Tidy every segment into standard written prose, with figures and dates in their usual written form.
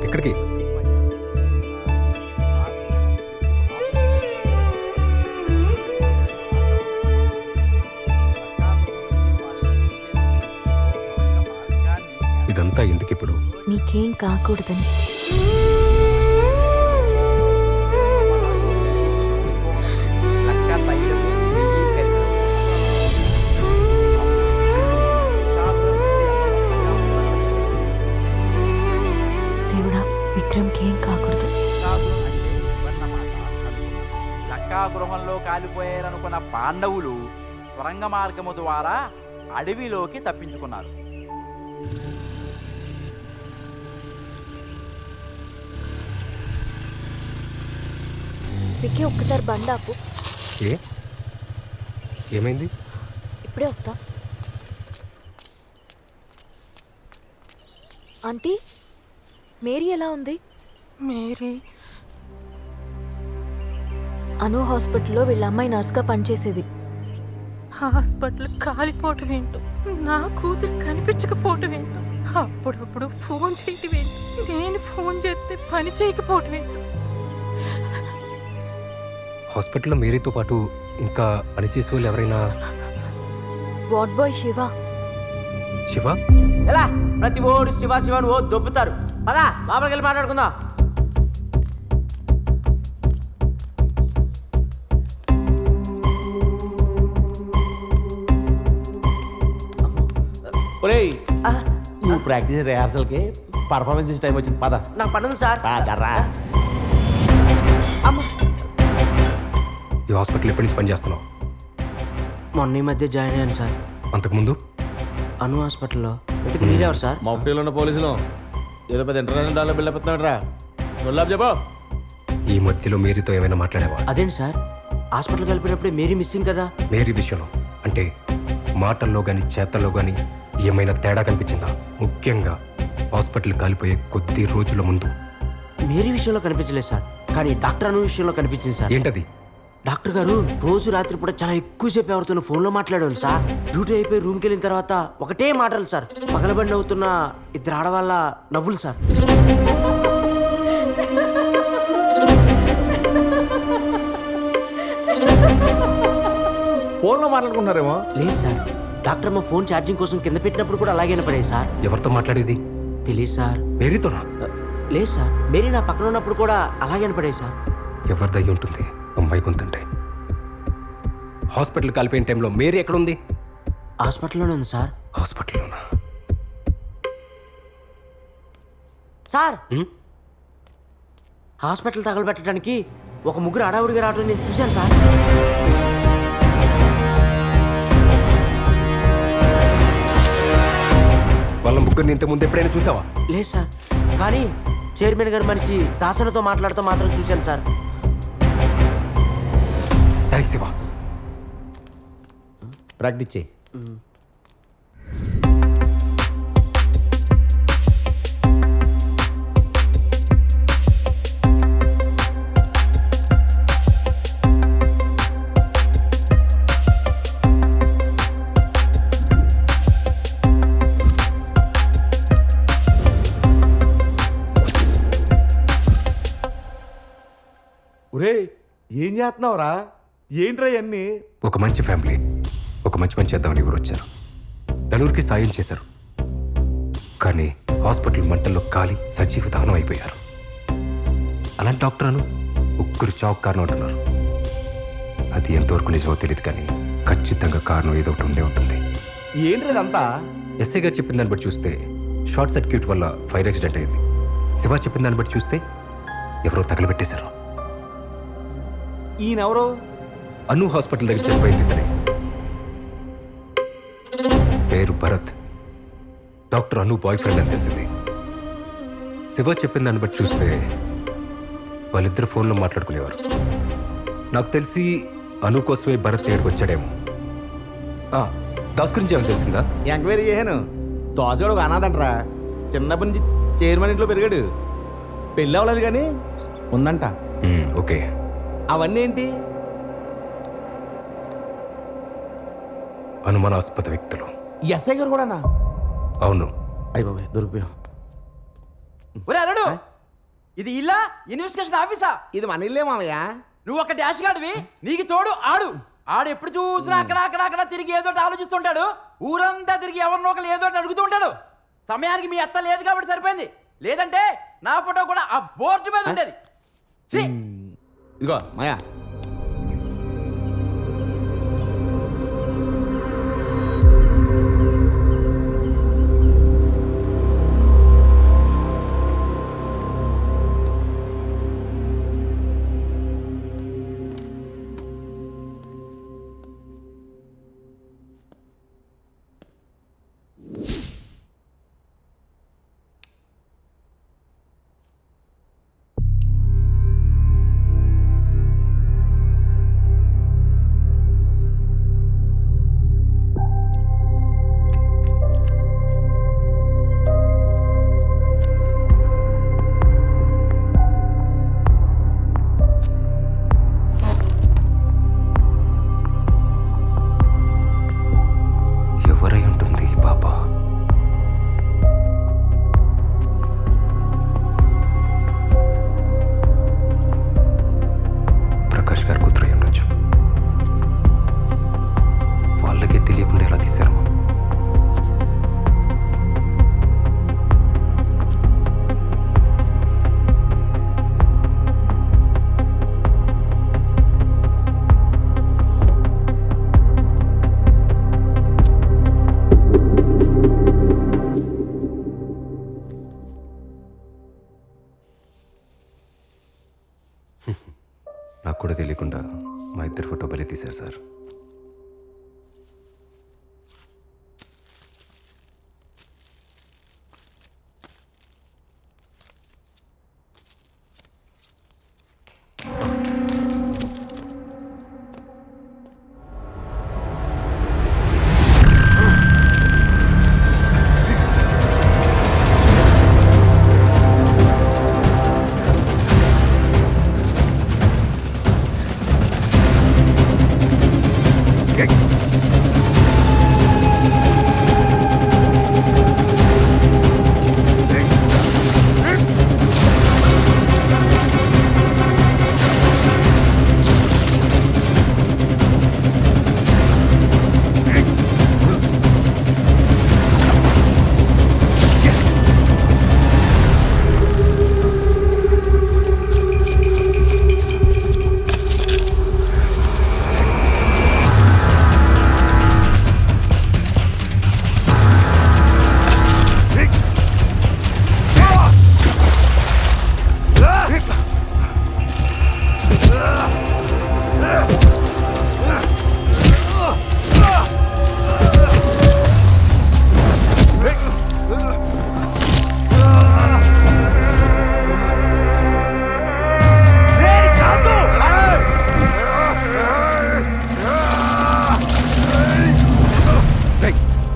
ఎక్కడికి? ఇదంతా ఎందుకిప్పుడు? నీకేం కాకూడదని. దేవుడా, విక్రమ్కి ఏం కాకూడదు. లక్కా గృహంలో కాలిపోయారనుకున్న పాండవులు స్వరంగ మార్గము ద్వారా అడవిలోకి తప్పించుకున్నారు. విక్కీ, ఒక్కసారి బండాపు. ఏమైంది? ఇప్పుడే వస్తా. ఆంటీ, మేరీ ఎలా ఉంది? మేరీ అను హాస్పిటల్లో వీళ్ళ అమ్మాయి నర్స్గా పనిచేసేది. హాస్పిటల్ కాలిపోవటం ఏంటో, నా కూతురు కనిపించకపోవటం ఏంటో, అప్పుడప్పుడు ఫోన్ చేయటం ఏంటో, నేను ఫోన్ చేస్తే పని చేయకపోవటం ఏంటో. హాస్పిటల్లో మేరీతో పాటు ఇంకా పనిచేసే వాళ్ళు ఎవరైనా? Ward boy Shiva. శివ? ఎలా ప్రతి ఓడు శివ శివను ఓ దొబ్బుతారు. పదా లోపలికి వెళ్ళి మాట్లాడుకుందాం. ఒరేయ్, నువ్వు ప్రాక్టీస్ రిహార్సల్కి పర్ఫార్మెన్స్ టైం వచ్చింది. పద. నాకు పనుంది సార్. పదరా. అమ్మ, ఈ హాస్పిటల్ ఎప్పటి నుంచి పనిచేస్తున్నావు? మొన్న ఈ మధ్య జాయిన్ అయ్యాను సార్. అంతకుముందు? అను హాస్పిటల్లో. ఎందుకు మీరెవరు సార్? మఫ్టీలో ఉన్న పోలీసులు ఏదో పెద్ద ఇంటర్నేషనల్ డాలర్ బిల్డప్ ఎత్తున్నాడు రా. గులాబ్ చెప్పు. ఈ మధ్యలో మేరీతో ఏమైనా మాట్లాడావా? అదేంటి సార్, హాస్పిటల్కి వెళ్ళిపోయినప్పుడే మేరీ మిస్సింగ్ కదా. మేరీ విషయంలో అంటే మాటల్లో కానీ చేతల్లో కానీ ఏమైనా తేడా కనిపించిందా? ముఖ్యంగా హాస్పిటల్ కాలిపోయే కొద్ది రోజుల ముందు. మేరీ విషయంలో కనిపించలేదు సార్, కానీ డాక్టర్ అను విషయంలో కనిపించింది సార్. ఏంటది? డాక్టర్ గారు రోజు రాత్రి పూట చాలా ఎక్కువసేపు ఎవరితో ఫోన్లో మాట్లాడేవాళ్ళు సార్. డ్యూటీ అయిపోయి రూమ్కి వెళ్ళిన తర్వాత ఒకటే మాటలు సార్. పగలబడి నవ్వుతున్న ఇద్దరు ఆడవాళ్ళ నవ్వులు సార్. ఫోన్లో మాట్లాడుకుంటున్నారేమో. లేదు సార్, డాక్టర్ అమ్మ ఫోన్ ఛార్జింగ్ కోసం కింద పెట్టినప్పుడు కూడా అలాగే పడేది సార్. ఎవరితో మాట్లాడేది? తెలియదు సార్. మేరీతోనా? లేదు సార్, మేరీ నా పక్కన ఉన్నప్పుడు కూడా అలాగే పడేది సార్. ఎవరిదయ్యి ఉంటుంది అమ్మాయి గొంతుంటే? హాస్పిటల్ కాలిపోయిన టైంలో మేరీ ఎక్కడుంది? హాస్పిటల్లోనే ఉంది సార్. హాస్పిటల్లోనా? సార్, హాస్పిటల్ తగలబెట్టడానికి ఒక ముగ్గురు అడావుడిగా రావడం నేను చూశాను సార్. వాళ్ళ ముగ్గురిని ఇంత ముందు ఎప్పుడైనా చూసావా? లేదు సార్, కానీ చైర్మన్ గారి మనిషి దాసనతో మాట్లాడుతూ మాత్రం చూశాను సార్. థ్యాంక్స్ శివ. ప్రాక్టీస్ చేయి. ఒరే, ఏం చేస్తున్నావురా? ఏంట్రా ఇవన్నీ? ఒక మంచి ఫ్యామిలీ, ఒక మంచి పని చేద్దామని ఎవరు వచ్చారు. నలుగురికి సాయం చేశారు. కానీ హాస్పిటల్ మంటల్లో కాలి సజీవ దహనం అయిపోయారు. అలాంటి డాక్టర్ అను ముగ్గురు చావు కారణం అంటున్నారు. అది ఎంతవరకు నిజమో తెలియదు, కానీ ఖచ్చితంగా కారణం ఏదో ఒకటి ఉండే ఉంటుంది. ఏంట్రా ఇదంతా? ఎస్ఐ గారు చెప్పిన దాన్ని బట్టి చూస్తే షార్ట్ సర్క్యూట్ వల్ల ఫైర్ యాక్సిడెంట్ అయింది. శివ చెప్పిన దాన్ని బట్టి చూస్తే ఎవరో తగలబెట్టేశారు. ఈయనెవరు? అను హాస్పిటల్ దగ్గర చనిపోయింది ఇతనే. పేరు భరత్. డాక్టర్ అను బాయ్ ఫ్రెండ్ అని తెలిసింది. శివ చెప్పిన దాన్ని బట్టి చూస్తే వాళ్ళిద్దరు ఫోన్లో మాట్లాడుకునేవారు. నాకు తెలిసి అను కోసమే భరత్ ఏడుకు వచ్చాడేమో. దాస్ గురించి ఏమైనా తెలిసిందా? ఎంక్వైరీ చేశాను. దోసగాడు ఒక అనాథంటరా. చిన్నప్పటి నుంచి చైర్మన్ ఇంట్లో పెరిగాడు. పెళ్ళి అవ్వలేదు కానీ ఉందంట. ఓకే. అవన్నీ ఏంటి? అనుమానాస్పద వ్యక్తులు. ఎస్ఐ గారు కూడానా? అవును. అయిపోయి దొరికిపోయాం. ఒరే అల్లుడు, ఇది ఇల్లా ఇన్వెస్టిగేషన్ ఆఫీసా? ఇది మన ఇల్లే మామయ్య. నువ్వు ఒక డాష్ గాడివి, నీకు తోడు ఆడు ఎప్పుడు చూసినా అక్కడ తిరిగి ఏదో ఆలోచిస్తుంటాడు. ఊరంతా తిరిగి ఎవరినో ఒకరు ఏదో అడుగుతూ ఉంటాడు. సమయానికి మీ అత్త లేదు కాబట్టి సరిపోయింది, లేదంటే నా ఫోటో కూడా ఆ బోర్డు మీద ఉండేది. ఛీ! ఇదిగో మాయా, ఎవరై ఉంటుంది ఈ పాప? ప్రకాష్ గారు కూతురై ఉండొచ్చు. వాళ్ళకే తెలియకుండా ఎలా తీశారు? నాకు కూడా తెలియకుండా మా ఇద్దరు ఫోటో బలి తీశారు సార్.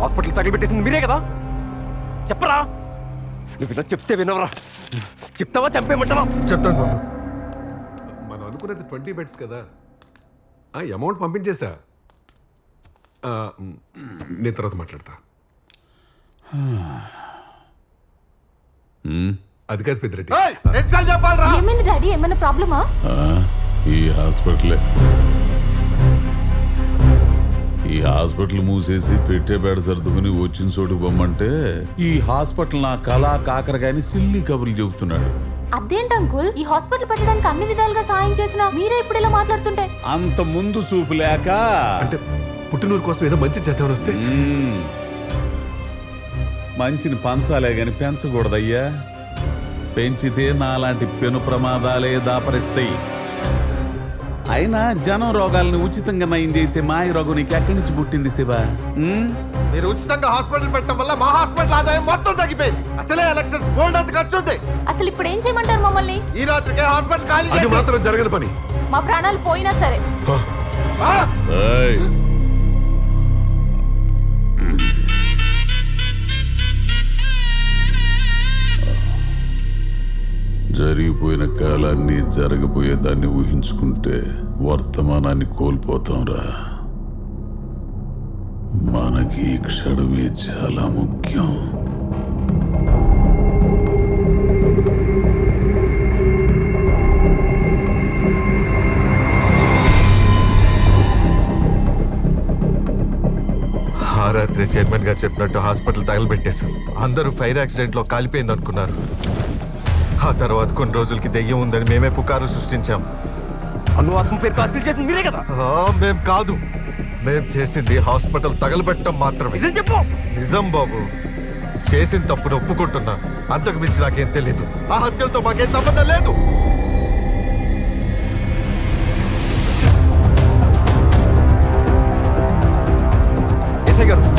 హాస్పిటల్ తగిలిపెట్టేసింది మీరే కదా, చెప్పరా? నువ్వు ఇలా చెప్తే వినవరా? చెప్తావా చంపేయమంటావా? చెప్తాను బాబు. మనం అనుకున్నది 20 బెడ్స్ కదా, ఆ అమౌంట్ పంపించేసా. నేను తర్వాత మాట్లాడతా. అది కాదు పెద్దిరెడ్డి. ఏమైంది డాడీ? ఏమైనా ప్రాబ్లమా? ఈ హాస్పిటల్ మూసేసి పెట్టే బేడ సర్దుకుని వచ్చిన చోటుకు పొమ్మంటే ఈ హాస్పిటల్ నా కళా కాకరగాని సిల్లి కబుర్లు చెబుతున్నాడు. అదేంటి అంకుల్, ఈ హాస్పిటల్ పెట్టడానికి అన్ని విధాలుగా సాయం చేసినా మీరే ఇప్పుడు ఇలా మాట్లాడుతుంటే? అంత ముందు చూపు లేక అంటే పుట్టినూరు కోసం ఏదో మంచి చేద్దామని వస్తే మంచిని పంచాలే గాని పెంచకూడదయ్యా. పెంచితే నాలాంటి పెను ప్రమాదాలే దాపరిస్తాయి. అయినా జనం రోగాలను ఉచితంగా నయం చేసే మాయ రోగం నీకు ఎక్కడి నుంచి పుట్టింది శివ? మీరు ఉచితంగా హాస్పిటల్ పెట్టడం వల్ల మా హాస్పిటల్ ఆదాయం మొత్తం తగ్గిపోయింది. అసలే ఎలక్షన్స్ బోల్డ్ అంత ఖర్చు ఉంది. అసలు ఇప్పుడు ఏం చేయమంటారు మమ్మల్ని? ఈ రాత్రికే హాస్పిటల్ ఖాళీ అది చేసి మాత్రం జరగని పని. మా ప్రాణాలు పోయినా సరే. ఏయ్, జరిగిపోయిన కాలాన్ని జరగబోయేదాన్ని ఊహించుకుంటే వర్తమానాన్ని కోల్పోతాంరా. మనకి ఈ క్షణమే చాలా ముఖ్యం. రాత్రి చైర్మన్ గారు చెప్పినట్టు హాస్పిటల్ తగలబెట్టేశాం. అందరూ ఫైర్ యాక్సిడెంట్లో కాలిపోయింది అనుకున్నారు. ఆ తర్వాత కొన్ని రోజులకి దెయ్యం ఉందని మేమే పుకారు సృష్టించాం. నువ్వు ఆత్మ పేరుతో హత్యలు చేసింది మీరే కదా? మేం కాదు, మేం చేసింది హాస్పిటల్ తగలబెట్టడం మాత్రమే. నిజం చెప్పు. నిజం బాబు, చేసిన తప్పును ఒప్పుకుంటున్నాను. అంతకు మించి నాకేం తెలీదు. ఆ హత్యలతో మాకేం సంబంధం లేదు. ఎస్ఐ గారు